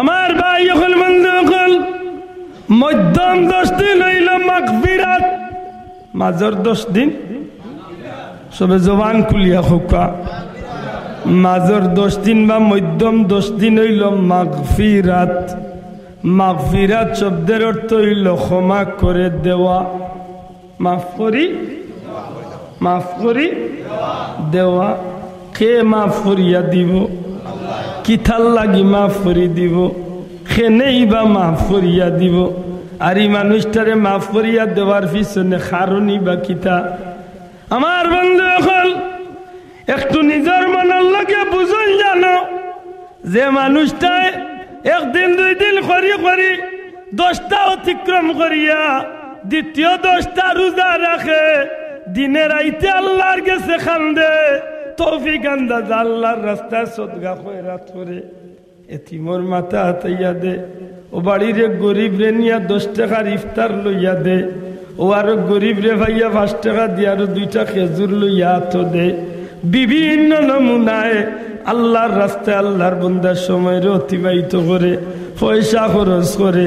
আমার ভাই হল বন্ধু হল মধ্যম 10 দিন হইল মাগফিরাত মাজর 10 দিন সবে জবান খুলিয়া খুকা মাজর 10 দিন বা মধ্যম 10 দিন হইল মাগফিরাত মাগফিরাত শব্দের অর্থ হইল ক্ষমা করে দেওয়া মাফ করি দেওয়া কে মাফ করিয়া দিব কিথার লাগি মাফ করি দিব খেনেই বা মাফ করিয়া দিব আর এই মানুষটারে মাফ করিয়া দেওয়ার পিছনে কারণই বা কিতা আমার বন্ধু এখন একটু নিজের মনের লাগে বুঝুন জানো যে মানুষটায় একদিন 2 দিন করি 10টা অতিক্রম করিয়া দ্বিতীয় 10টা রোজা রাখে দিনে রাইতে আল্লাহর কাছে কান্দে তৌফিক আন্দাজ আল্লাহর রাস্তায় সদকা খয়রাত করে এতিমর মাথা হাতাইয়া দে ও বাড়ির গরিব রে নিয়া 10 টাকার ইফতার লইয়া দে ও আরো গরিব রে ভাইয়া 5 টাকা দিয়ে আরো 2টা খেজুর লইয়া তো দে বিভিন্ন নমুনায় আল্লাহর রাস্তায় আল্লাহর বান্দার সময় অতিবাহিত করে পয়সা খরচ করে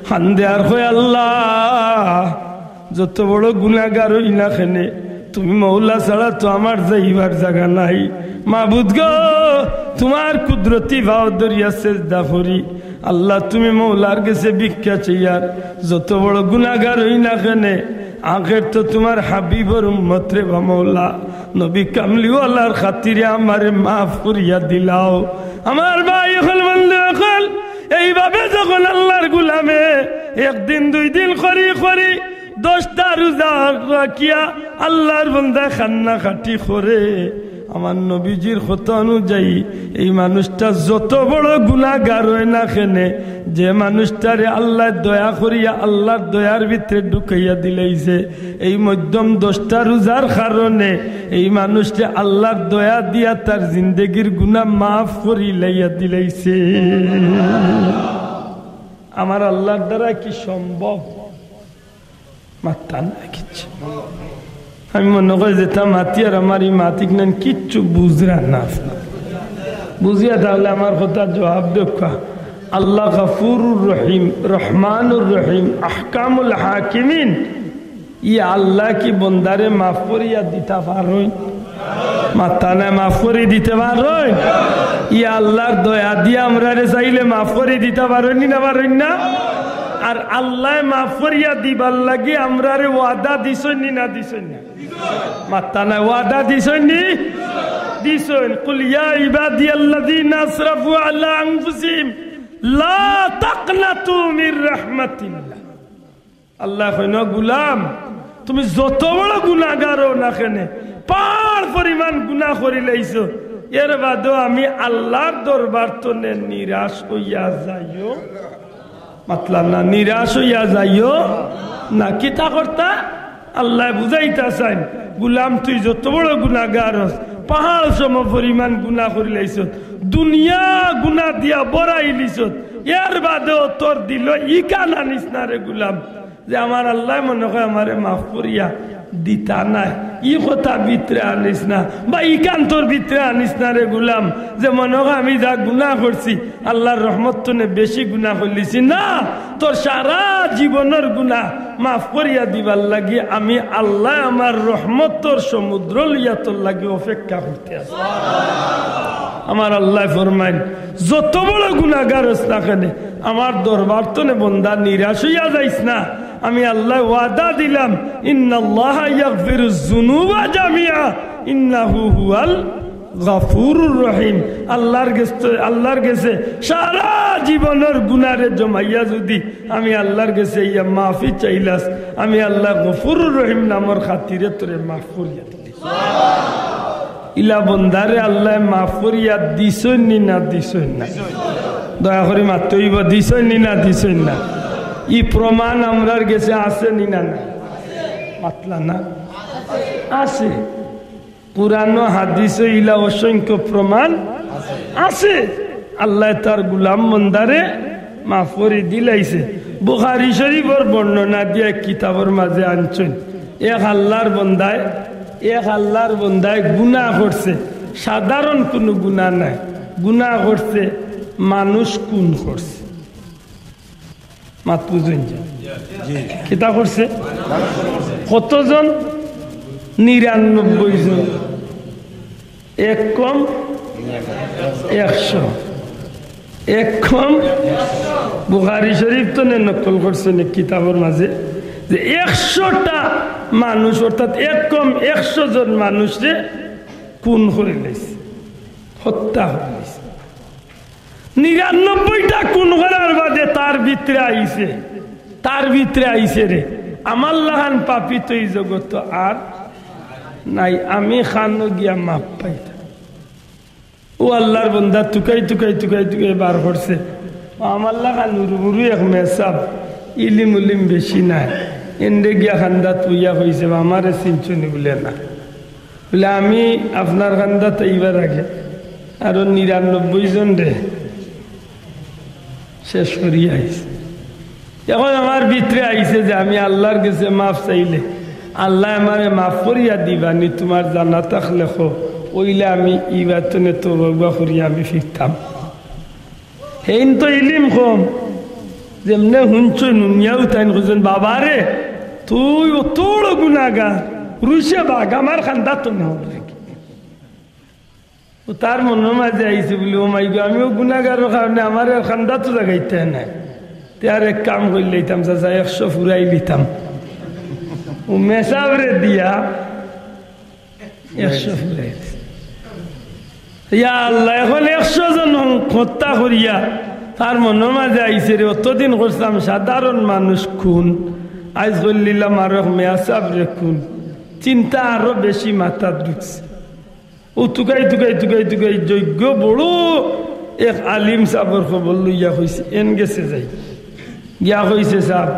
হান্দে আর কয় আল্লাহ যত বড় গুনাহগার হই না কেনে তুমি মৌলা ছাড়া তো আমার যাইবার জায়গা নাই মাবুদ গো তোমার কুদরতি ভাও দরিয়া সেজদা করি আল্লাহ তুমি মৌলার কাছে ভিক্ষা চাইয়ার যত বড় গুনাহগার হই না কেনে আখের তো তোমার হাবিবর উম্মত রে বা মৌলা নবী কামলিওয়ালার খাতিরে আমারে মাফ করিয়া দিলাও আমার ভাই হল বন্ধু হল এইভাবে যখন আল্লাহর গোলামে একদিন 2 দিন করি 10টা রোজা রাখিয়া আল্লাহর বান্দা খান্না খাটি করে আমার নবীজির কথা অনুযায়ী এই মানুষটা যত বড় গুনাহগার হয় না কেনে যে মানুষটারে আল্লাহ দয়া করিয়া আল্লাহর দয়ার ভিতরে ঢুকাইয়া দিলাইছে এই মধ্যম 10টা রোজার কারণে এই মানুষটা আল্লাহর দয়া দিয়া তার জিন্দগির গুনাহ মাফ করি লাইয়া দিলাইছে আমার আল্লাহর দ্বারা কি সম্ভব মাত্তা না কিছু আমি মনে করি যেটা মাতি আর আমার এই মাতিক নেন কিচ্ছু বুঝরা না বুঝিয়া তাহলে আমার কথা জবাব দেখা আল্লাহ গফুরুর রহিম রহমানুর রহিম আহকামুল হাকিমিন ই আল্লাহ কি বন্দারে মাফ করিয়া দিতে পারই মাত্তা না মাফ করে দিতে পারই ই আল্লাহর দয়া দিয়ে আমরা চাইলে মাফ করে দিতে পারই না পারই না আর আল্লাহ মাফ করিয়া দিবার লাগি আমরা রে ওয়াদা দিছেন না দিছেন না মাত্তা না ওয়াদা দিছেন নি দিছেন কুল ইয়া ইবাদিয়াল্লাযিনা আসরাফু আলা আনফুসিহিম লা তাকনাতু মির রাহমাতিল্লাহ আল্লাহ কইন গোলাম তুমি যত বড় গুনাহগার হও না কেন পার পরিমাণ গুনাহ করি লাইছো এর বাদও আমি আল্লাহর দরবার তো নিরাশ হইয়া যাইও মাতলাম না নিরাশ হইয়া যাইও না কিতা করতা আল্লাহ বুঝাইতা চাইন গুলাম তুই যত বড় গুনাহগার হস পাহাড় সম পরিমাণ গুনাহ করি লাইছ দুনিয়া গুনাহ দিয়া বড়াই লিছ এর বাদেও তোর দিল ইকান আনিস না রে গুলাম যে আমার আল্লাহ মনে হয় আমারে মাফ করিয়া দিতা নাই ই কথা ভিতরে আনিস না বা ইকান তোর ভিতরে আনিস না রে গুলাম যে মনে হয় আমি যা গুনাহ করছি আল্লাহর রহমত তো বেশি গুনাহ করলিছি না তোর সারা জীবনের গুনাহ মাফ করিয়া দিবার লাগি আমি আল্লাহ আমার রহমত তোর সমুদ্র লইয়া তোর লাগি অপেক্ষা করতে আছি আমার আল্লাহ ফরমাইন যত বড় গুনাহগার হস না কেন আমার দরবার তো বন্দা নিরাশ হইয়া যাইস না আমি আল্লাহ ওয়াদা দিলাম ইন্নাল্লাহা ইয়াগফিরুজ যুনুবা জামিআ ইন্নাহু হুয়াল গফুরুর রহিম আল্লাহর কাছে সারা জীবনের গুনারে জমাইয়া যদি আমি আল্লাহর কাছে ইয়া মাফি চাইলাস আমি আল্লাহ গফুরুর রহিম নামের খাতিরে তোরে মাফ করিয়া দিলি ইলা বন্দারে আল্লাহ মাফ করিয়া দিছেন না দিছেন না দয়া করে মাত্রইব দিছেন না দিছেন না ই প্রমাণ আমরার কাছে আছে না মাতলা না আছে কুরআন ও হাদিসে ইলা অসংখ্য প্রমাণ আছে আল্লাহ তার গোলাম বান্দারে মাফ করে দিলাইছে বুখারী শরীফের বর্ণনা দিয়ে কিতাবের মাঝে আনছেন এক আল্লাহর বান্দায় গুনাহ করছে সাধারণ কোনো গুনাহ নাই গুনাহ করছে মানুষ কোন করছে মাত বুঝুন কিতা করছে কতজন 99 জন এক কম 100 এক কম বুখারী শরীফ তো নকল করছে কিতাবের মাঝে যে 100টা মানুষ অর্থাৎ এক কম 100 জন মানুষে খুন করে লাইছে হত্যা করে লাইছে 99টা খুন করার বাদে তার ভিতরে আইছে রে আমার লাহান পাপি তো এই জগৎ আর নাই আমি খানো গিয়া মাপ পাইতাম ও আল্লাহর বন্দা টুকাই বার করছে আমার লাহান উরুবুরু এক মেসাব ইলিম উলিম বেশি নাই এন্ডে গিয়া খান্দা তুইয়া হয়েছে আমারে চিনচুনি বলে না বলে আমি আপনার খান্দা এইবার আগে আরো 99 জন রে শেষ করিয়া আইছে এখন আমার ভিতরে আইছে যে আমি আল্লাহর কাছে মাফ চাইলে আল্লাহ আমারে মাফ করিয়া দিবানি তোমার জানা থাকলে ওইলে আমি ইবাতনে তওবা করিয়া আমি ফিরতাম হেইন তো ইলিম কম যেমনে হুঁচ নুনিয়াও তাই খুঁজেন বাবা রে তুই ও তোর গুণাগার রুশে বাঘ আমার খান্দা তো না ও তার মনের মাঝে আইছে বলে ও মাই গো আমিও গুণাগারের কারণে আমার খান্দা তো জাগাইতে নাই তার এক কাম করে লইতাম চাচা 100 ফুরাই লিতাম ও মেসাবরে দিয়া 100 ফুরাই ইয়া আল্লাহ এখন 100 জন হত্যা করিয়া তার মনের মাঝে আইছে রে অতদিন করছিলাম সাধারণ মানুষ খুন আজ বললিলাম আরো মেয়াসাবরে খুন চিন্তা আরো বেশি মাথা ঢুকছে ও টুকাই যোগ্য বড় এক আলিম সাহেবের খবর লইয়া হয়েছে এন গেছে যাই গিয়া হয়েছে সাহেব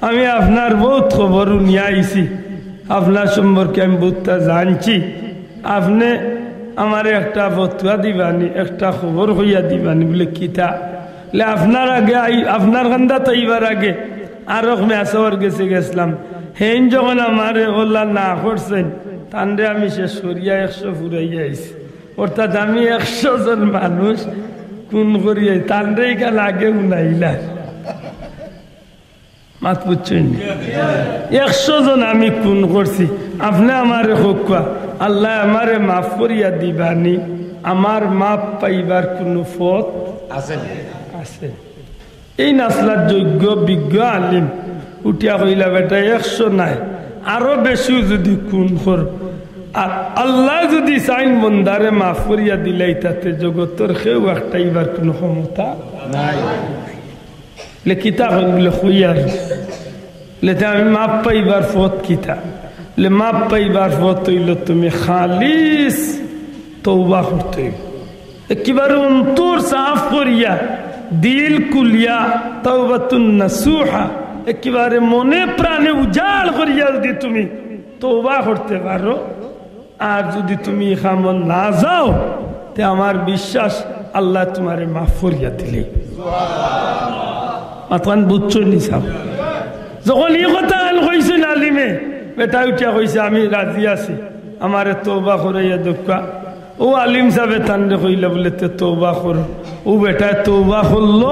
আমি আপনার বহুত খবর নিয়ে আইছি আপনার সম্পর্কে আমি বহুতটা জানছি আপনি আমার একটা ফতুয়া দিবানি একটা খবর হইয়া দিবানি বলে কিতা বলে আপনার আগে আপনার কান্দা তাইবার আগে আরো মেসাওয়ার গেছিলাম হেন যখন আমার ওলা না করছেন তান্ডে আমি শেষ করিয়া 100 ফুরাইয়া আইছি অর্থাৎ আমি 100 জন মানুষ খুন করিয়া তান্ডে এখানে আগে উনাইলা মাত বুঝছেন 100 জন আমি খুন করছি আপনি আমারে হকুয়া আল্লাহ আমারে মাফ করিয়া দিবানি আমার মাপ পাইবার কোন পথ আছে এই নাসলার যোগ্য বিজ্ঞ আলিম উঠিয়া কইলা বেটা 100 নাই আরো বেশি যদি খুন কর আর আল্লাহ যদি চাইন বন্দারে মাফ করিয়া দিলাই তাতে জগতের কেউ একটা এবার কোন ক্ষমতা নাই কিতা বলে খুইয়ার লেতে আমি মাপ পাইবার পথ কিতা লে মাপ পাইবার পথ হইল তুমি খালিস তওবা করতে একেবারে অন্তর সাফ করিয়া দিল কুলিয়া তওবাতুন নাসুহা একেবারে মনে প্রাণে উজাড় করিয়া যদি তুমি তওবা করতে পারো আর যদি তুমি এখামন না যাও তে আমার বিশ্বাস আল্লাহ তোমারে মাফ করিয়া দিলে মাতন বুঝছো নি সাহেব যখন এই কথা কইছেন আলিমে বেটা উঠিয়া কইছে আমি রাজি আছি আমারে তওবা করাইয়া দক্কা ও আলিম সাহেব তান্ডে কইলা বলে তে তওবা করো ও বেটা তওবা করলো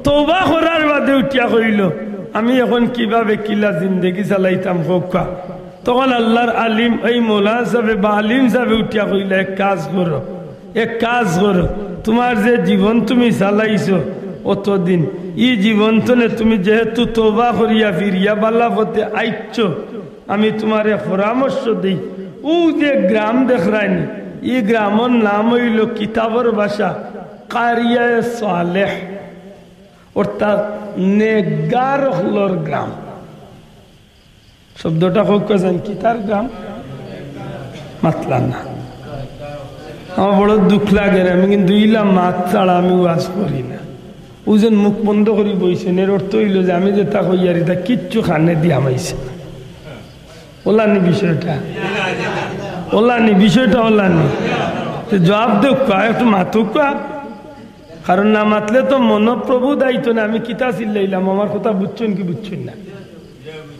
তওবা করার বাদে উঠিয়া কইল আমি এখন কিভাবে কিলা জিন্দেগি চালাইতাম হোকা তখন আল্লাহর আলিম এই মৌলা সাহেব বা আলিম সাহেব উঠিয়া কইলা এক কাজ করো তোমার যে জীবন তুমি চালাইছো অতদিন ই জীবন তনে তুমি যেহেতু তওবা করিয়া ফিরিয়া বাল্লা পথে আইছো আমি তোমারে পরামর্শ দিই ও যে গ্রাম দেখরাইনি এই গ্রামের নাম হইল কিতাবের ভাষা কারিয়ায়ে সালেহ অর্থাৎ নেকগার হলোর গ্রাম শব্দটা হোক কেন কি তার গ্রাম মাতলা না আমার বড় দুঃখ লাগে আমি কিন্তু ইলাম মাত ছাড়া আমি ওয়াজ করি না ওজন মুখ বন্ধ করি বইছেন এর অর্থ হইল যে আমি যে তা কইয়ারি তা কিচ্ছু খানে দিয়া মাইছে ওলানি বিষয়টা ওলানি জবাব দেখ একটু মাতুক কারণ না মাতলে তো মনপ্রভু দায়িত্ব না আমি কিতা চিল্লাইলাম আমার কথা বুঝছেন কি বুঝছেন না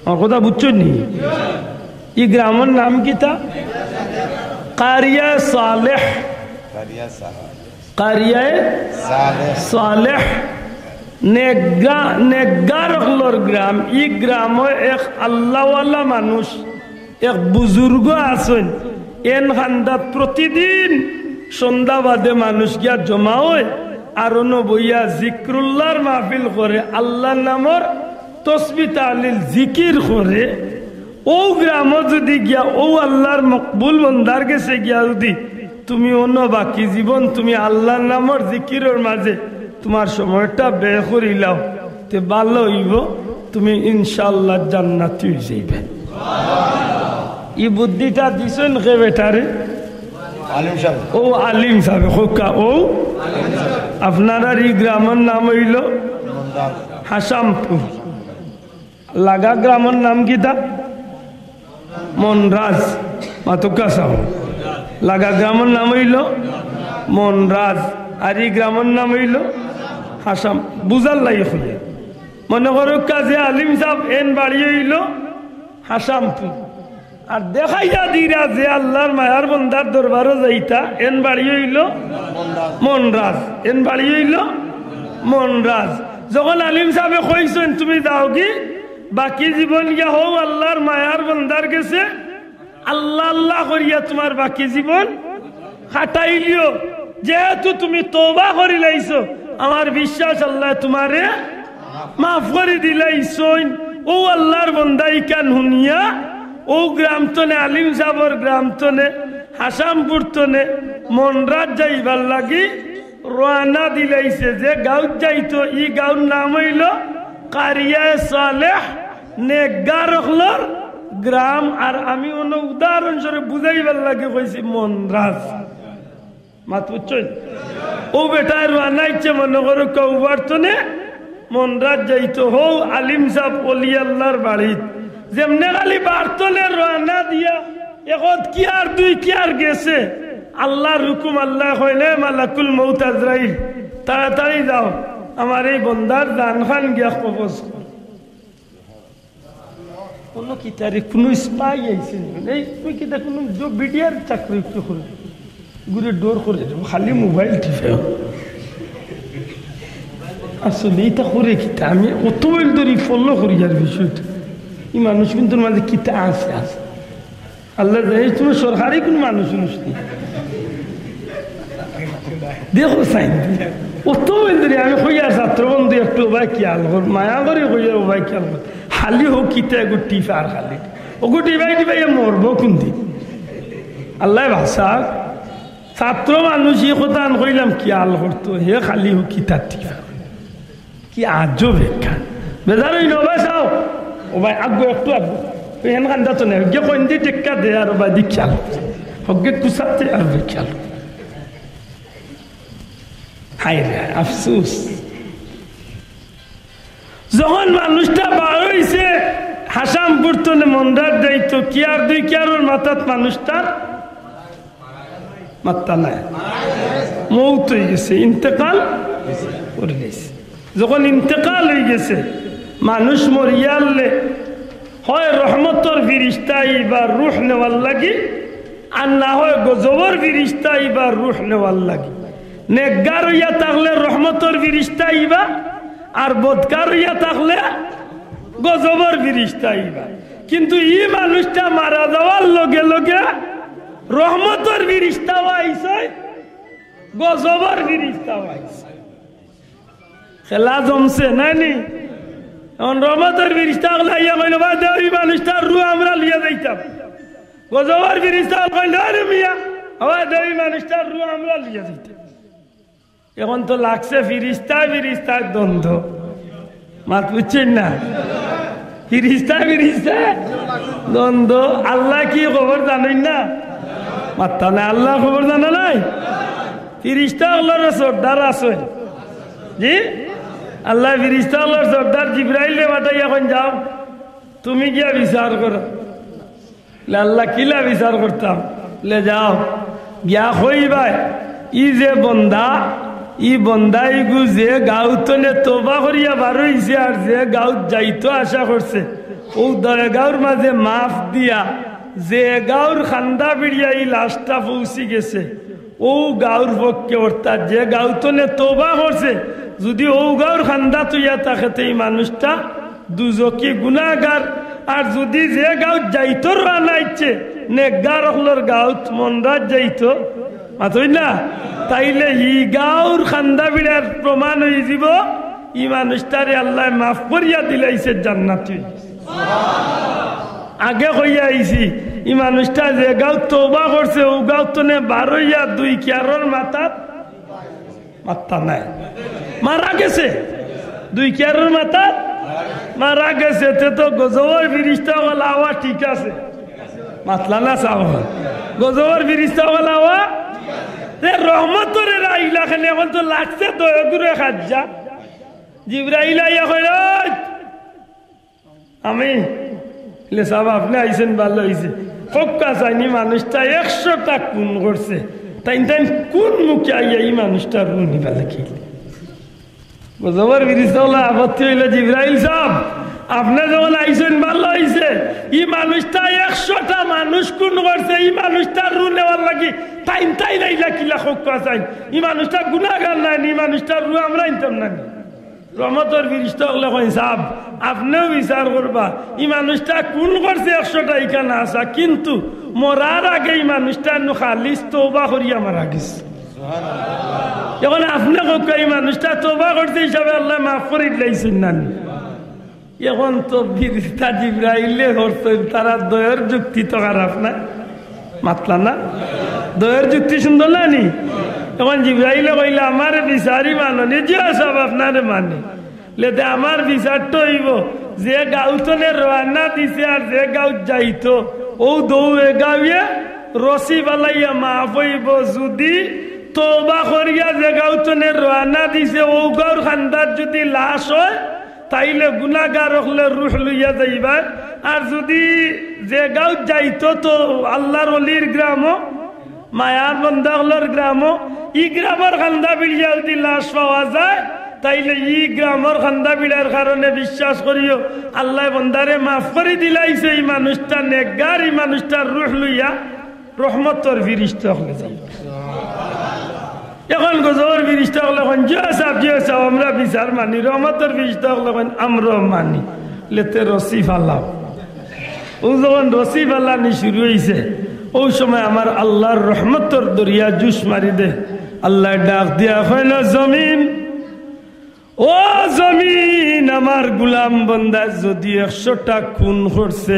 আমার কথা বুঝছেন নি এই গ্রামের নাম কিতা কারিয়া সালেহ কারিয়ায়ে সালেহ নেকগার হলর গ্রাম। ই গ্রাম এক আল্লাহওয়ালা মানুষ, এক বুজুর্গ আছেন। এন খান্দাত প্রতিদিন সন্ধ্যা বাদে মানুষ গিয়া জমা হয় আর বইয়া জিক্রুল্লাহর মাহফিল করে, আল্লাহর নামর তসবিহ তাহলিল জিকির করে। ও গ্রাম যদি গিয়া ও আল্লাহর মকবুল বন্দার গেছে গিয়া যদি তুমি অন্য বাকি জীবন তুমি আল্লাহর নামর জিকিরের মাঝে তোমার সময়টা ব্যয় করিলাও, তে ভালো হইব, তুমি ইনশাআল্লাহ জান্নাতি হয়ে যাইবে। এই বুদ্ধিটা দিছেন কে বেটারে? ও আলিম সাহেব খোকা। ও আপনারা এই গ্রামের নাম হইল হাসামপুর। লাগা গ্রামের নাম কি তা? মনরাজ। মাতুকা সাহেব লাগা গ্রামের নাম হইল মনরাজ, আর এই গ্রামের নাম হইল হাসাম। বুঝার লাগে খুঁজে মনে করো কাজে আলিম সাহেব এন বাড়ি হইল হাসামপুর, আর দেখাইয়া দিরা যে আল্লাহর মায়ার বন্দার দরবারও যাইতা এন বাড়ি হইল মনরাজ। এন বাড়ি হইল মনরাজ। যখন আলিম সাহেবে কইছেন তুমি যাও কি বাকি জীবন গিয়া হও আল্লাহর মায়ার বন্দার গেছে, আল্লাহ আল্লাহ করিয়া তোমার বাকি জীবন খাটাইলিও, যেহেতু তুমি তওবা করি লাইছো, আমার বিশ্বাস আল্লাহ তোমারে মাফ করে দিলাইছইন। ও আল্লাহর বন্দা ইকান হুনিয়া ও গ্রাম তনে আলিম সাহর গ্রাম তনে হাসামপুর তনে মনরাজ যাইবার লাগি রানা দিলাইছে। যে গাঁত যাইতো ই গাঁর নাম হইল কারিয়ায়ে সালেহ নেকগার হলর গ্রাম। আর আমি অন্য উদাহরণস্বরূপ বুঝাইবার লাগে কইছি মনরাজ। মাত বুঝছেন? ও বেটায় রানা ইচ্ছে মনে করো কৌবার তনে মনরাজ যাইতো হও আলিম সাহ অলি আল্লাহর বাড়িত। যেমনে খালি বার্তনে রানা দিয়া এখন কি আর দুই কি আর গেছে, আল্লাহর হুকুম আল্লাহ কইলে মালাকুল মউত আজরাইল তাড়াতাড়ি যাও আমার এই বন্দার দান খান গিয়া কবজ কর। কোনো কি তারিখ কোনো স্পাই আইছে এই তুই কি তা কোনো বিডিআর চাকরি করে ঘুরে ডোর করে খালি মোবাইল টিপে আসলে এইটা করে কিতা আমি অত বইল ধরি ফলো করি আর বিষয়টা। এই মানুষ কিন্তু মাঝে কিতা আছে আছে আল্লাহ জানি তুমি সরকারি কোন মানুষ নেই দেখো সাইন অত বইল ধরি আমি কইয়ার ছাত্র বন্ধু একটু ভাই খেয়াল কর মায়া করে কইয়ার ও ভাই খেয়াল কর খালি হোক কিতা এগো টিপা আর খালি ওগো টিপাই টিপাই মরবো কোনদিন আল্লাহ ভাষা ছাত্র মানুষ এই কথা কইলাম খেয়াল করতো হে খালি হোক কিতা টিপা কি আজও বেকা বেজার হই না ভাই চাও ও ভাই আগো একটু আগো হেন কান্দা তো নেই গে কইন দি টেক্কা দে আর ভাই দি খেয়াল হগে কুসাতে আর খেয়াল। হায় রে আফসোস যখন মানুষটা বার হইছে হাসামপুর তলে মন্দার যাইতো কি আর দুই কি আর মাথাত মানুষটার মাত্তা নাই মৌত হয়ে গেছে ইন্তেকাল করে গেছে। যখন ইন্তেকাল হয়ে গেছে মানুষ মরিয়ালে হয় রহমতর ফিরিস্তা বা রুহ নেওয়ার লাগি আর না হয় গজবর ফিরিস্তা বা রুহ নেওয়ার লাগি। নেকগার হইয়া থাকলে রহমতর ফিরিস্তা আইবা আর বদকার হইয়া থাকলে গজবর ফিরিস্তা আইবা। কিন্তু ই মানুষটা মারা যাওয়ার লগে লগে রহমতর ফিরিস্তাও আইছে গজবর ফিরিস্তাও আইছে। খেলা জমছে নাইনি এখন রহমতের ফিরিস্তা লাইয়া কইল ভাই দেও এই মানুষটার রু আমরা লিয়া যাইতাম, গজবর ফিরিস্তা কইল আরে মিয়া আবার দেও এই মানুষটার রু আমরা লিয়া যাইতাম। এখন তো লাগছে ফিরিস্তা ফিরিস্তার দ্বন্দ্ব মাত বুঝছেন না ফিরিস্তা ফিরিস্তা দ্বন্দ্ব। আল্লাহ কি খবর জানেন না মাত্তা না আল্লাহ খবর জানা নাই ফিরিস্তা আল্লাহর সর্দার আছে জি আল্লাহ ফিরিস্তা আল্লাহর সর্দার জিব্রাইল পাঠাই এখন যাও তুমি গিয়া বিচার করো। আল্লাহ কিলা বিচার করতাম লে যাও গিয়া কইবাই ই যে বন্দা ই বন্দাই গু যে গাঁতনে তোবা করিয়া বার হইছে আর যে গাঁত যাইতো আশা করছে ও দরগাঁর মাঝে মাফ দিয়া যে গাঁর খান্দা বিড়িয়া এই লাশটা পৌঁছি গেছে ও গাঁর পক্ষে অর্থাৎ যে গাঁতনে তওবা করছে যদি ও গাঁর খান্দা তুইয়া তাকে এই মানুষটা দুজকি গুনাহগার। আর যদি যে গাঁত যাইতো রানা ইচ্ছে নেকগার হলোর গাঁত মন্দার যাইতো মাতই না, তাইলে ই গাঁর খান্দা বিড়ার প্রমাণ হয়ে যাব ই মানুষটারে আল্লাহ মাফ করিয়া দিলাইছে জান্নাতি। আগে কইয়া আইছি ই মানুষটা যে গাঁত তওবা করছে ও গাঁতনে বারইয়া 2 কিয়ারর মাথা নাই মারা গেছে, 2 কিয়ারর মাথা মারা গেছে। তে তো গজবের ফিরিস্তা ওয়ালা হওয়া ঠিক আছে, মাতলা না চাও গজবের ফিরিস্তা ওয়ালা হওয়া রহমতরে রাইলা খালি এখন তো লাগছে দয়া করে খাজ্জা জিবরাইল আইয়া কইল আমি সাহেব আপনি আইসেন ভালো হয়েছে ফক্কা চাইনি মানুষটা 100টা খুন করছে তাই তাই কোন মুখে আইয়া এই মানুষটা রুনি বেলা খেলে গজবের ফিরিস্তা ওয়ালা আপত্তি হইল জিবরাইল সাহেব আপনি যখন আইসেন ভালো হয়েছে এই মানুষটা 100টা মানুষ খুন করছে এই মানুষটা রু নেওয়ার লাগি টাইম তাই নাইলা কিলা খোকা চাই এই মানুষটা গুনাহগার নাই এই মানুষটা রু আমরা ইনতাম না। রহমতের ফিরিস্তা হলে কই সাহেব আপনিও বিচার করবা এই মানুষটা খুন করছে 100টা এখানে আসা কিন্তু মরার আগে এই মানুষটা খালিস তওবা করিয়া মারা গেছে। এখন আপনি কোকা এই মানুষটা তওবা করছে হিসাবে আল্লাহ মাফ করে দিলাইছেন না। এখন তো ফিরিস্তা জিবরাইলে হরছে তারা দয়ের যুক্তি তো খারাপ না মাতলা না, দয়ের যুক্তি সুন্দর না নি। এখন জিবরাইলে কইলে আমার বিচারই মাননি যে সব আপনারে মানে লেতে আমার বিচারটা হইব যে গাঁতনে রান্না দিছে আর যে গাঁত যাইতো ও দৌড়ে গাঁয়ে রসি বালাইয়া মাফ হইব যদি তওবা করিয়া যে গাঁতনে রান্না দিছে ও গাঁর খান্দার যদি লাশ হয় তাইলে গুনাহগার হলে রুহ লইয়া যাইবা। আর যদি যে গাঁত যাইতো তো আল্লাহর ওলির গ্রাম মায়ার বন্দা হলোর গ্রাম ই গ্রামের খান্দা বিড়িয়া যদি লাশ পাওয়া যায় তাইলে ই গ্রামের খান্দা বিড়ার কারণে বিশ্বাস করিও আল্লাহ বন্দারে মাফ করে দিলাইছে এই মানুষটা নেকগার এই মানুষটার রুহ লইয়া রহমতর ফিরিস্তা হলে যাইবে। এখন গজবের ফিরিস্তা হলে যে সাহেব আমরা বিচার মানি রহমতের ফিরিস্তা হলে আমরাও মানি লেতে রসি ফালাও। ও যখন রসি ফালানি শুরু হয়েছে ওই সময় আমার আল্লাহর রহমতর দরিয়া জুস মারি দে আল্লাহ ডাক দিয়া হয় জমিন ও জমিন আমার গুলাম বন্দা যদি 100টা খুন করছে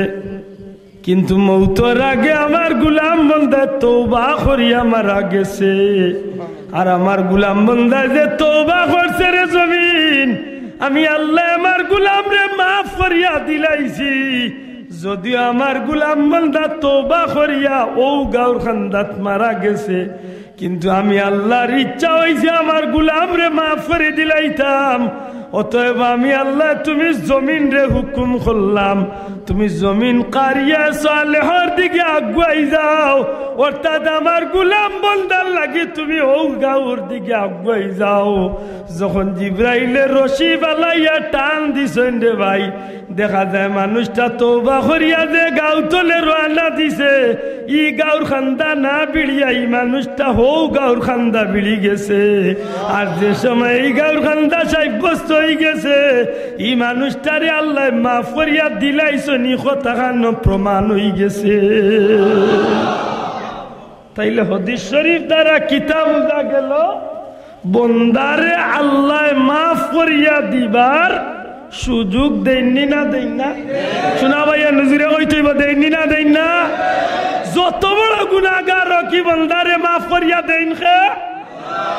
কিন্তু মৌতর আগে আমার গুলাম বন্দা তওবা করিয়া মারা গেছে। আর আমার গুলাম বন্দা যে তওবা করছে রে জমিন আমি আল্লাহ আমার গুলাম রে মাফ করিয়া দিলাইছি। যদিও আমার গুলাম বন্দা তওবা করিয়া ও গাঁর খান্দাত মারা গেছে কিন্তু আমি আল্লাহর ইচ্ছা হইছে আমার গুলাম রে মাফ করে দিলাইতাম। অতএব আমি আল্লাহ তুমি জমিন রে হুকুম করলাম তুমি জমিন কারিয়া সালেহর দিকে আগুয়াই যাও অর্থাৎ আমার গুলাম বন্দার লাগে তুমি ও গাঁর দিকে আগুয়াই যাও। যখন জিবরাইলের রশি বালাইয়া টান দিছেন রে ভাই দেখা যায় মানুষটা তওবা করিয়া যে গাঁতলে রান্না দিছে ই গাঁর খান্দা না বিড়িয়া এই মানুষটা হো গাঁর খান্দা বিড়ি গেছে। আর যে সময় এই গাঁর খান্দা সাব্যস্ত হয়ে গেছে এই মানুষটারে আল্লাহ মাফ করিয়া দিলাইছো নি কথা খানো প্রমাণ হয়ে গেছে। তাইলে হাদিস শরীফ দ্বারা কিতাব বুঝা গেল বন্দারে আল্লাহ মাফ করিয়া দিবার সুযোগ দেননি না দেন না শোনা ভাইয়া নজরে কইতেইব দেননি না দেন না। যত বড় গুনাহগার কি বন্দারে মাফ করিয়া দেন খে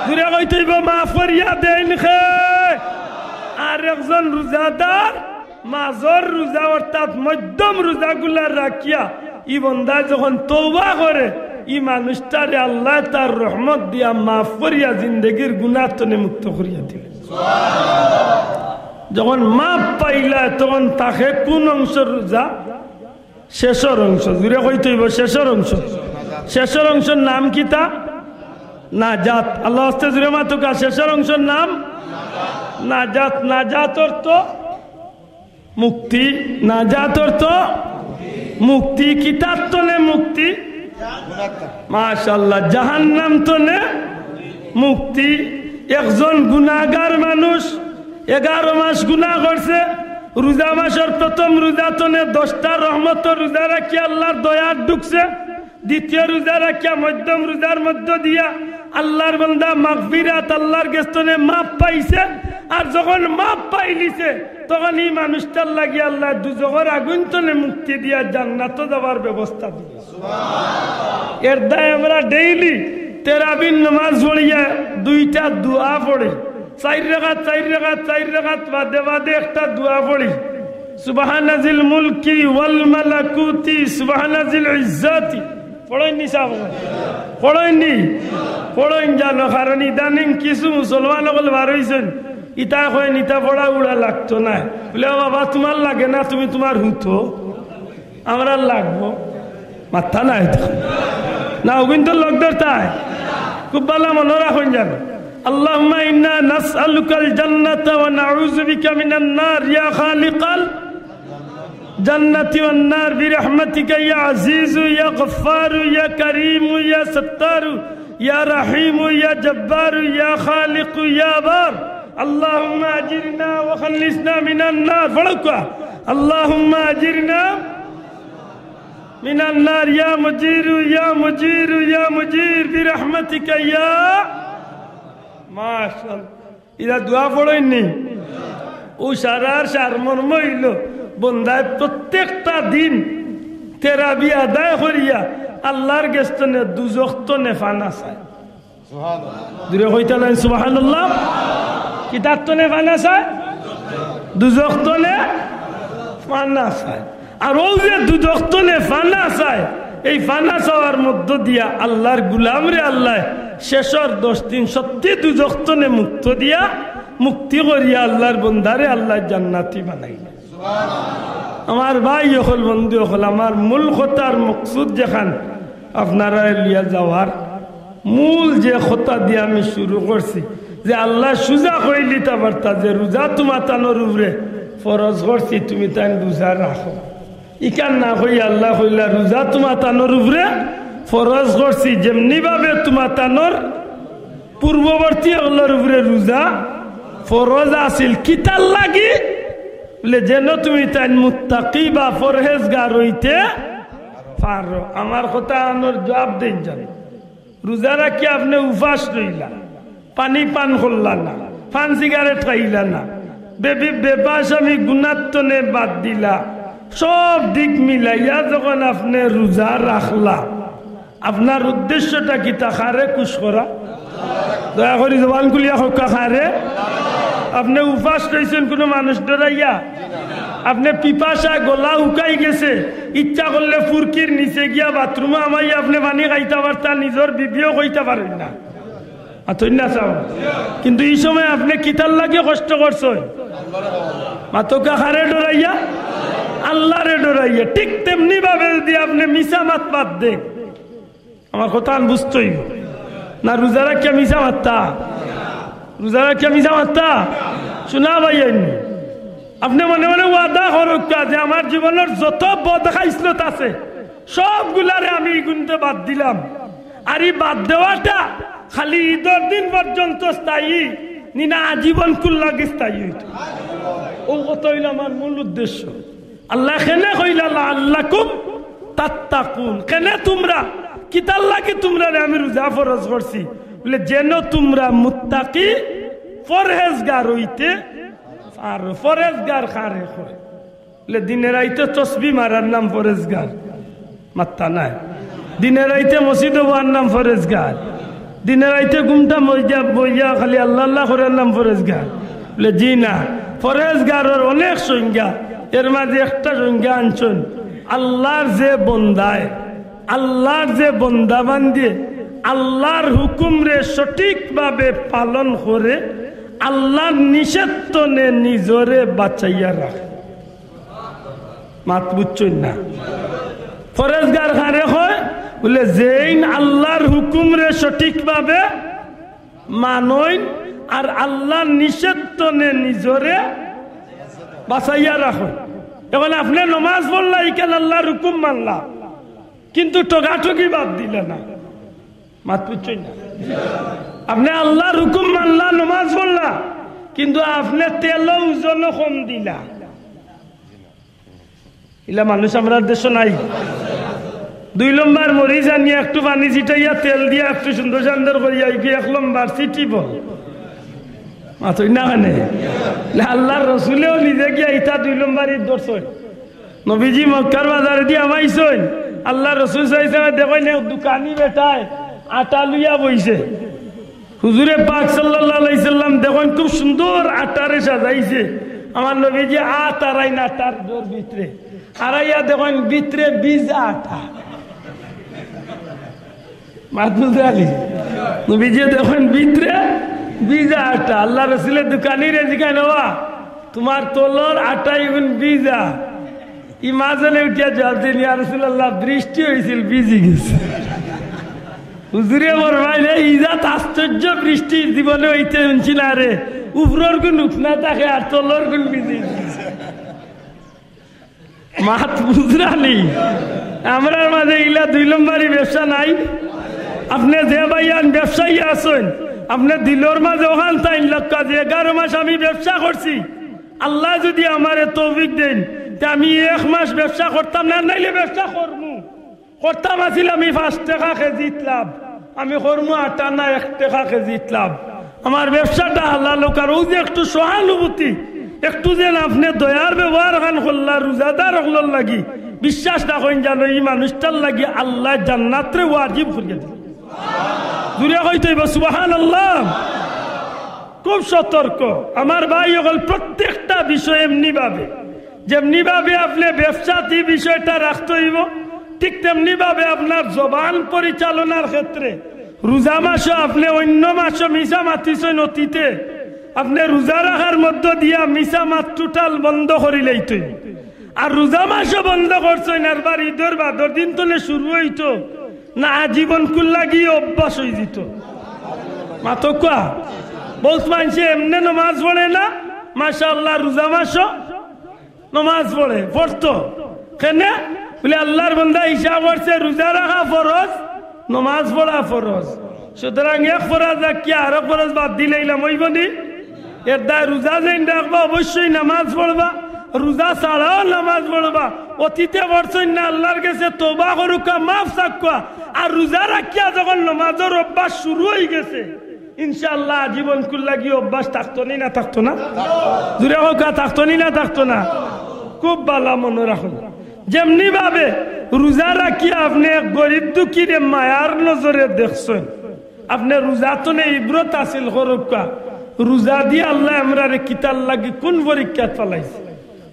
জুরে কইতেইব মাফ করিয়া দেন খে। আর একজন রোজাদার মাজর রোজা অর্থাৎ মধ্যম রোজাগুলা রাখিয়া ই বন্দা যখন তওবা করে ই মানুষটারে আল্লাহ তার রহমত দিয়া মাফ করিয়া জিন্দগির গুনাহ থেকে মুক্ত করিয়া দিল। যখন মাপ পাইলা তখন তাকে কোন অংশের রোজা শেষের অংশ জুড়ে কইতে হইব শেষের অংশ। শেষের অংশের নাম কি তা নাজাত। আল্লাহ আস্তে জুড়ে মাতুকা শেষের অংশের নাম নাজাত। নাজাত অর্থ মুক্তি, নাজাত অর্থ মুক্তি। কিতাব তলে মুক্তি মাশাআল্লাহ জাহান্নাম তো নে মুক্তি। একজন গুনাহগার মানুষ 11 মাস গুনাহ করছে, রোজা মাসের প্রথম রোজা তো নে 10টা রহমত রোজা রাখি আল্লাহর দয়া ঢুকছে, দ্বিতীয় রোজা রাখিয়া মধ্যম রোজার মধ্য দিয়া আল্লাহর বান্দা মাগফিরাত আল্লাহর গেস্তনে মাপ পাইছে। আর যখন মাপ পাইলিছে তখন এই মানুষটার লাগি আল্লাহ দুজকের আগুন তনে মুক্তি দিয়া জান্নাত যাওয়ার ব্যবস্থা দিল। এর দায় আমরা ডেইলি তেরাবিন নামাজ পড়িয়া 2টা দোয়া পড়ি, 4 রাকাত বাদে বাদে একটা দোয়া পড়ি, সুবহানাজিল মুলকি ওয়াল মালাকুতি সুবহানাজিল ইজ্জাতি। পড়েননি সাহেব? পড়েননি? পড়েন জানো, কারণ ইদানিং কিছু মুসলমান সকল বার হয়েছেন ইটা কয়েন ইটা পড়া উড়া লাগতো না, বলে বাবা তোমার লাগে না, তুমি তোমার হুতো, আমরা লাগবো মাথা নাই তো না, কিন্তু লোক ধরতায় খুব ভালো মনে রাখুন জানো। আল্লাহুম্মা ইন্না নাসআলুকাল জান্নাতা ওয়া নাউযু বিকা মিনান নার ইয়া খালিকাল জান্নাতি ওয়ান নার বিরহমাতিকা ইয়া আজিজু ইয়া গফফারু ইয়া কারীমু ইয়া সাত্তারু ইয়া রাহিমু ইয়া জব্বারু ইয়া খালিকু ইয়া বার। আল্লাহুম্মা আজিরনা ওয়া খাল্লিসনা মিনান নার। পড়ো আল্লাহুম্মা আজিরনা মিনান নার ইয়া মুজিরু ইয়া মুজিরু ইয়া মুজির বিরহমাতিকা ইয়া। মাশাআল্লাহ, ইরা দোয়া পড়েননি? ও সারার সারমর্ম হইল বন্দায় প্রত্যেকটা দিন তেরাবি আদায় করিয়া আল্লাহর গেস্তনে দুজখ তো নেফানা চায়। দূরে কইতালেন সুবহানাল্লাহ। কিতাব তো নেফানা চায়, দুজখ তো নেফানা চায়। আর ও যে দুজখ তো নেফানা চায়, এই ফানা চাওয়ার মধ্য দিয়া আল্লাহর গুলাম রে আল্লাহ শেষর 10 দিন সত্যি দুজখ তো নে মুক্ত দিয়া মুক্তি করিয়া আল্লাহর বন্দারে আল্লাহ জান্নাতি বানাইল। আমার ভাই হল বন্ধু হল, আমার মূল কথার মকসুদ যেখান আপনারা লিয়া যাওয়ার মূল যে কথা দিয়ে আমি শুরু করছি যে আল্লাহ সুজা কইলি তা বার্তা যে রোজা তোমার তানোর উপরে ফরজ করছি, তুমি তাই রোজা রাখো। ইকান না কই আল্লাহ কইলা রোজা তোমার তানোর উপরে ফরজ করছি, যেমনি ভাবে তোমার তানোর পূর্ববর্তী আল্লাহর উপরে রোজা ফরজ আছিল। কিতার লাগি বলে যেন তুমি তাই মুত্তাকি বা পরহেজগার হইতে পারো। আমার কথা আনোর জবাব দেন জানো, রোজা রাখি আপনি উপাস রইলা, পানি পান করলা না, পান সিগারেট খাইলা না, বেবাস আমি গুণাত্তনে বাদ দিলা, সব দিক মিলাইয়া যখন আপনি রোজা রাখলা, আপনার উদ্দেশ্যটা কি তা খারে কুশ করা? দয়া করি জবান খুলিয়া হকা খারে। আপনি উপাস রয়েছেন কোনো মানুষ ডরাইয়া? আপনি পিপাসা গলা উকাই গেছে, ইচ্ছা করলে ফুরকির নিচে গিয়া বাথরুমে আমাই আপনি পানি খাইতে পারতা, নিজের বিবিও কইতে পারেন না, না চাও। কিন্তু এই সময় আপনি কিতার লাগে কষ্ট করছেন? মাতকা খারে ডরাইয়া? আল্লাহরে ডরাইয়া। ঠিক তেমনি ভাবে যদি আপনি মিশা মাত বাদ দেন, আমার কথা বুঝতই না, রোজা রাখিয়া মিশা মাত্তা, রোজা রাখিয়া মিশা মাত্তা শোনা ভাই। আপনি মনে মনে ওয়াদা হরক্কা যে আমার জীবনের যত বদ খাইসলত আছে সবগুলারে আমি গুনতে বাদ দিলাম। আর এই বাদ দেওয়াটা খালি ঈদের দিন পর্যন্ত স্থায়ী নিনা আজীবন কুল্লাগে স্থায়ী হইত। ও কত হইল আমার মূল উদ্দেশ্য। আল্লাহ কেনে কইলা আল্লাকুম তাত্তাকুন, কেনে তোমরা কিতার লাগে তোমরা আমি রোজা ফরজ করছি বলে যেন তোমরা মুত্তাকি পরহেজগার হইতে আর পরহেজগার খারে হয়। বলে দিনের রাইতে তসবি মারার নাম পরহেজগার, মাত্তা নাই। দিনের রাইতে মসজিদ হওয়ার নাম পরহেজগার, দিনের রাইতে ঘুমটা মইয়া বইয়া খালি আল্লাহ আল্লাহ করার নাম পরহেজগার। বলে জি না, পরহেজগারের অনেক সংজ্ঞা, এর মাঝে একটা সংজ্ঞা আনছেন আল্লাহর যে বন্দায়, আল্লাহর যে বন্দাবান্দি আল্লাহর হুকুম রে সঠিকভাবে পালন করে আল্লাহর নিষেধ তনে নিজরে বাঁচাইয়া রাখে। মাত বুঝছেন না? পরহেজগার খারে হয় বলে যেই আল্লাহর হুকুম রে সঠিকভাবে মানইন আর আল্লাহর নিষেধ তনে নিজরে বাঁচাইয়া রাখো। এখন আপনি নমাজ পড়লা, ইকেন আল্লাহর হুকুম মানলা, কিন্তু টোকাটুকি বাদ দিলে না। মাত বুঝছই না? আপনি আল্লাহর হুকুম মানলা, নমাজ পড়লা, কিন্তু আপনি তেল ওজন কম দিলা। ইলা মানুষ আমরা দেশ নাই। 2 নম্বর মরিচ আনিয়ে একটু পানি ছিটাইয়া তেল দিয়া একটু সুন্দর সুন্দর করিয়া 1 নম্বর সিটিব মাতই না কানে। আল্লাহর রসুলেও নিজে গিয়া ইটা 2 নম্বরই ধরছেন। নবীজি মক্কার বাজারে দিয়ে আমাইছেন, আল্লাহ রসুল চাইছে দেখেন দোকানি বেটায় আটা লইয়া বইছে। হুজুরে পাক সাল্লাল্লাহু আলাইহি সাল্লাম দেখেন খুব সুন্দর আটারে সাজাইছে। আমার নবীজি আটারাই না তার দোর ভিতরে আড়াইয়া দেখেন ভিতরে বীজ আটা। মাহমুদ আলী নবীজি দেখেন ভিতরে বীজ আটা। আল্লাহ রসুলের দোকানির এদিকে নেওয়া তোমার তোলর আটাই গুণ বীজা। ই মাঝনে উঠিয়া জলতেন, ইয়া রাসূলুল্লাহ বৃষ্টি হয়েছিল ভিজি গেছে। হুজুরে বলবাই না ইজাত আশ্চর্য বৃষ্টি জীবনে হইতে শুনছি না রে, উপরের গুণ উঠনা থাকে আর তোলর গুণ ভিজি গেছে। মাত বুঝরানি আমরা মাঝে ইলা 2 নম্বরই ব্যবসা নাই। আপনি যে ভাইয়ান ব্যবসায়ী আছেন, আপনি দিলর মাঝে ওখান 3 লক্ষ 11 মাস আমি ব্যবসা করছি। আল্লাহ যদি আমারে তৌফিক দেন তে আমি 1 মাস ব্যবসা করতাম না, নাইলে ব্যবসা করমু করতাম আছিল আমি 5 টাকা কেজি লাভ, আমি করমু 8 না 1 টাকা কেজি লাভ। আমার ব্যবসাটা হালাল হোক। আর ওই যে একটু সহানুভূতি, একটু যেন আপনি দয়ার ব্যবহার খান করলা রোজাদার হলার লাগি, বিশ্বাস রাখেন জানো এই মানুষটার লাগি আল্লাহ জান্নাতরে ওয়াজিব করিয়া দিল। জুড়ে হইতে সুবহানাল্লাহ। খুব সতর্ক আমার ভাই হল, প্রত্যেকটা বিষয় এমনি ভাবে যেমনি ভাবে আপনি ব্যবসাতে বিষয়টা রাখতে হইব, ঠিক তেমনি ভাবে আপনার জবান পরিচালনার ক্ষেত্রে রোজা মাসও আপনি অন্য মাসও মিশা মাতিছেন অতীতে, আপনি রোজা রাখার মধ্য দিয়া মিশা মাত টোটাল বন্ধ করিলেই তো। আর রোজা মাসও বন্ধ করছেন আর বার ঈদের বাদর দিন তো শুরু হইতো না, আজীবন কুল লাগিয়ে অভ্যাস হয়ে যেত। মাতকা বলছ মানছে এমনি নমাজ পড়ে না, মাশাআল্লাহ রোজা মাসও নমাজ পড়তো কেন বলে আল্লাহর বান্দা হিসাব করছে রোজা রাখা ফরজ, নমাজ পড়া ফরজ। সুতরাং 1 ফরজ কি আর ফরজ বাদ দিলাম ওই বনি এর দায় রোজা যেন রাখবা অবশ্যই নামাজ পড়বা, রোজা ছাড়াও নামাজ পড়বা। অতীতে পড়ছেন না আল্লাহর কাছে তওবা করুকা, মাফ চাকুয়া। আর রোজা রাখিয়া যখন নামাজের অভ্যাস শুরু হয়ে গেছে ইনশাআল্লাহ জীবন কুল লাগি অভ্যাস থাকতো না থাকতো না? জুড়ে হোক থাকতো না থাকতো না? খুব ভালো মনে রাখুন। যেমনি ভাবে রোজা রাখিয়া আপনি গরিব দুঃখীরে মায়ার নজরে দেখছেন, আপনি রোজা তো নেই ইব্রত আসিল করুকা। রোজা দিয়ে আল্লাহ আমরা কিতার লাগি কোন পরীক্ষা ফেলাইছে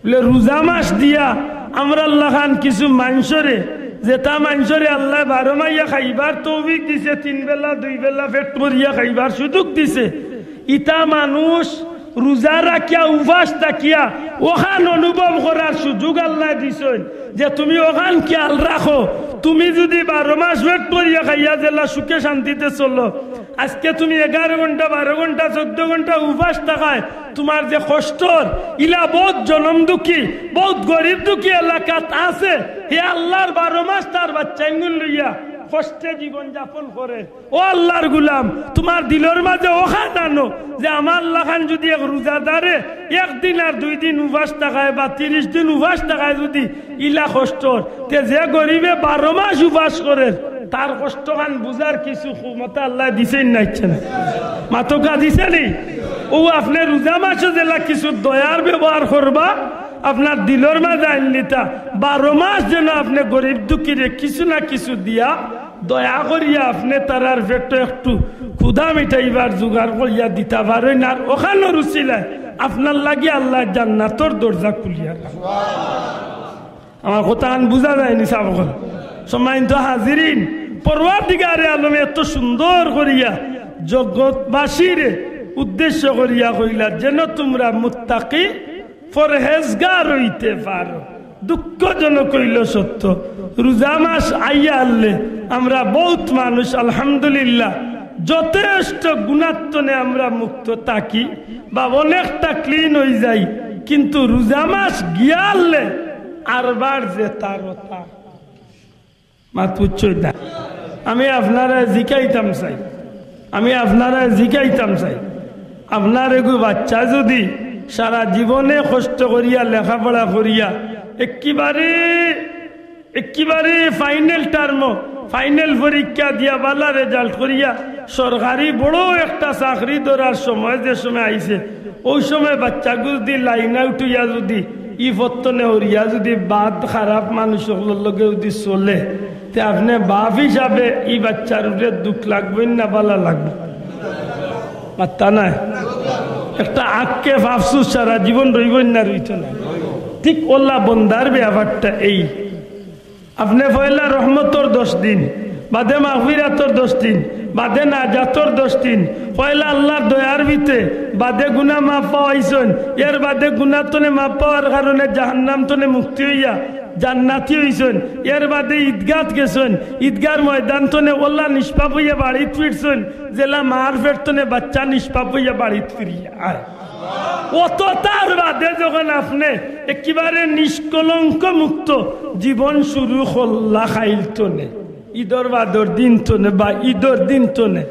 বলে রোজা মাস দিয়া আমরা আল্লাহ খান কিছু মানুষরে যেটা মানুষরে আল্লাহ 12 মাইয়া খাইবার তৌফিক দিছে, 3 বেলা 2 বেলা পেট ভরিয়া খাইবার সুযোগ দিছে। ইটা মানুষ রোজা রাখিয়া উপাস থাকিয়া ওখান অনুভব করার সুযোগ আল্লাহ দিছেন যে তুমি ওখান খেয়াল রাখো। তুমি যদি 12 মাস পেট ভরিয়া খাইয়া জেলা সুখে শান্তিতে চলো, আজকে তুমি 11 ঘন্টা 12 ঘন্টা 14 ঘন্টা উপাস থাকায় তোমার যে কষ্টর ইলা বহুত জনম দুঃখী বহুত গরিব দুঃখী এলাকাত আছে, হে আল্লাহর 12 মাস তার বাচ্চা ইঙ্গুল লইয়া কষ্টে জীবন যাপন করে। ও আল্লাহর গুলাম তোমার দিলের মাঝে ওখান আনো যে আমার লাখান যদি এক রোজাদারে 1 দিন আর 2 দিন উপাস থাকায় বা 30 দিন উপাস থাকায় যদি ইলা কষ্টর, তে যে গরিবে 12 মাস উপাস করে তার কষ্ট খান বুঝার কিছু ক্ষমতা আল্লাহ দিছেন না, ইচ্ছে না মাতকা দিছে নি। ও আপনি রোজা মাসে জেলা কিছু দয়ার ব্যবহার করবা, আপনার দিলের মাঝে আনলিতা 12 মাস যেন আপনি গরিব দুঃখীরে কিছু না কিছু দিয়া দয়া করিয়া আপনি তারার পেট একটু ক্ষুধা মিটাইবার জোগাড় করিয়া দিতে পারেন। আর ওখানে রুচিলায় আপনার লাগি আল্লাহ জান্নাতর দরজা খুলিয়া। আমার কথা বুঝা যায়নি সাবকল সম্মানিত হাজিরিন, পরওয়ারদিগারে আলম এত সুন্দর করিয়া জগৎবাসীরে উদ্দেশ্য করিয়া কইলা যেন তোমরা মুত্তাকি পরহেজগার হইতে পারো। দুঃখজনক হইল সত্য, রোজা মাস আইয়া আনলে আমরা বহুত মানুষ আলহামদুলিল্লাহ যথেষ্ট গুণাত্মনে আমরা মুক্ত থাকি বা অনেকটা ক্লিন হয়ে যাই, কিন্তু রোজা মাস গিয়া আনলে আরবার যে তার মাত পুচ্ছই না। আমি আপনারা জিকাইতাম চাই, আপনার এগু বাচ্চা যদি সারা জীবনে কষ্ট করিয়া লেখাপড়া করিয়া একেবারে ফাইনাল টার্ম ফাইনাল পরীক্ষা দিয়া ভালো রেজাল্ট করিয়া সরকারি বড় একটা চাকরি ধরার সময় যে সময় আইছে, ওই সময় বাচ্চাগুলো যদি লাইনে উঠিয়া যদি পত্তনে হরিয়া যদি বাদ খারাপ মানুষগুলোর লগে যদি চলে, তে আপনি বাপ হিসাবে এই বাচ্চার উপরে দুঃখ লাগবে না ভালো লাগবে? মাত্তা নাই একটা আক্কে আফসুস সারা জীবন রইব না, রইত না। ঠিক ওল্লা বন্দার ব্যাপারটা এই, আপনি পয়লা রহমতর 10 দিন, বাদে মাগফিরাতর 10 দিন, বাদে নাজাতর 10 দিন, পয়লা আল্লাহর দয়ার ভিতরে বাদে গুনাহ মাফ পাওয়াইছেন, এর বাদে গুনাহ তনে মাফ পাওয়ার কারণে জাহান্নাম তনে মুক্তি হইয়া জান্নাতি হইছেন, এর বাদে ঈদগাত গেছেন, ঈদগার ময়দান তনে ওল্লা নিষ্পাপ হইয়া বাড়িত ফিরছেন, জেলা মার ফেরতনে বাচ্চা নিষ্পাপ হইয়া বাড়িত ফিরিয়া আয়। অত তার বাদে যখন আপনি একেবারে নিষ্কলঙ্ক মুক্ত জীবন শুরু হল্লা খাইল তনে ঈদর বাদর দিন তনে বা ঈদর দিন তনে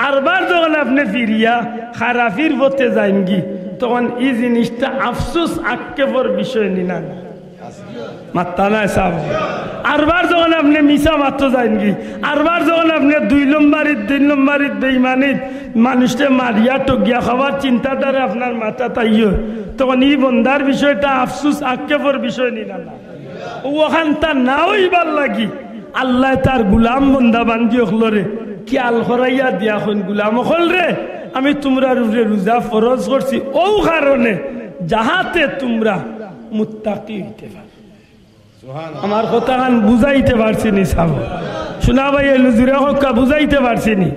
আরবার যখন আপনি ফিরিয়া খারাফির পথে যাইনগি, তখন এই জিনিসটা আফসোস আক্ষেপর বিষয় নিনা মাত্তা নাই সাহ। আরবার যখন আপনি মিশা মাত্র যাইনগি, আরবার যখন আপনি 2 নম্বরিত 3 নম্বরিত বেঈমানিত মানুষকে মারিয়া টগিয়া খাওয়ার চিন্তাধারা আপনার মাথা তাইও, তখন এই বন্দার বিষয়টা আফসোস আক্ষেপর বিষয় নিনা না। ওখান তা না হইবার লাগি আল্লাহ তার গুলাম বন্দা বান্দি হলরে কি আল হরাইয়া দিয়া হন গুলাম হল রে, আমি তোমরা রূপে রোজা ফরজ করছি ও কারণে যাহাতে তোমরা মুত্তাকি হইতে পারো। আমার কথা গান বুঝাইতে পারছি নি সাব, শোনা ভাই লুজুরে হক্কা বুঝাইতে পারছি নি?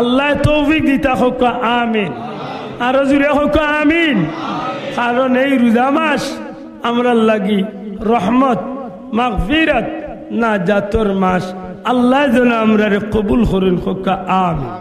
আল্লাহ তৌফিক দিতা হক্কা আমিন, আর জুড়ে হক্কা আমিন। কারণ এই রোজা মাস আমরা লাগি রহমত মাগফিরাত নাজাতর মাস। আল্লাহ যেন আমরা কবুল করুন হক্কা আমিন।